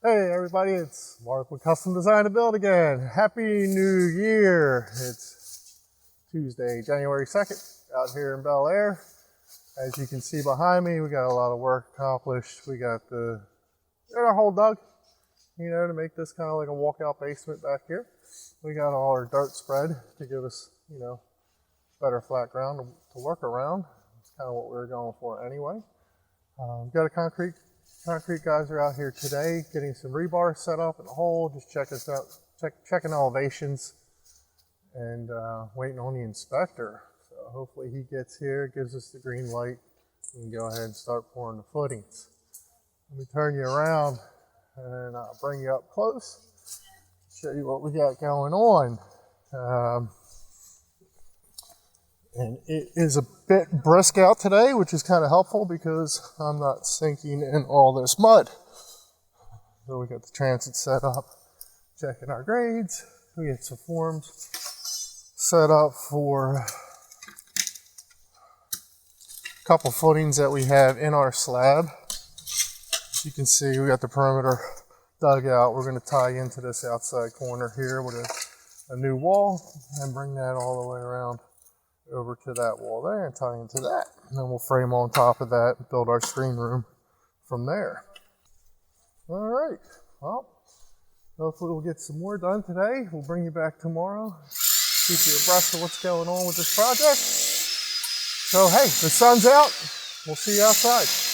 Hey everybody, it's Mark with Custom Design to Build again. Happy New Year. It's Tuesday, January 2nd, out here in Bel Air. As you can see behind me, we got a lot of work accomplished. We got our hole dug, to make this kind of like a walkout basement back here. We got all our dirt spread to give us, better flat ground to work around. That's kind of what we were going for anyway. Got a concrete guys are out here today getting some rebar set up in the hole, just checking elevations and waiting on the inspector. So hopefully he gets here, gives us the green light, we can go ahead and start pouring the footings. Let me turn you around and I'll bring you up close, show you what we got going on. And it is a bit brisk out today, which is kind of helpful because I'm not sinking in all this mud. So we got the transit set up, checking our grades. We get some forms set up for a couple footings that we have in our slab. As you can see, we got the perimeter dug out. We're going to tie into this outside corner here with a new wall and bring that all the way around over to that wall there and tie into that. And then we'll frame on top of that and build our screen room from there. All right, well, hopefully we'll get some more done today. We'll bring you back tomorrow, keep you abreast of what's going on with this project. So hey, the sun's out. We'll see you outside.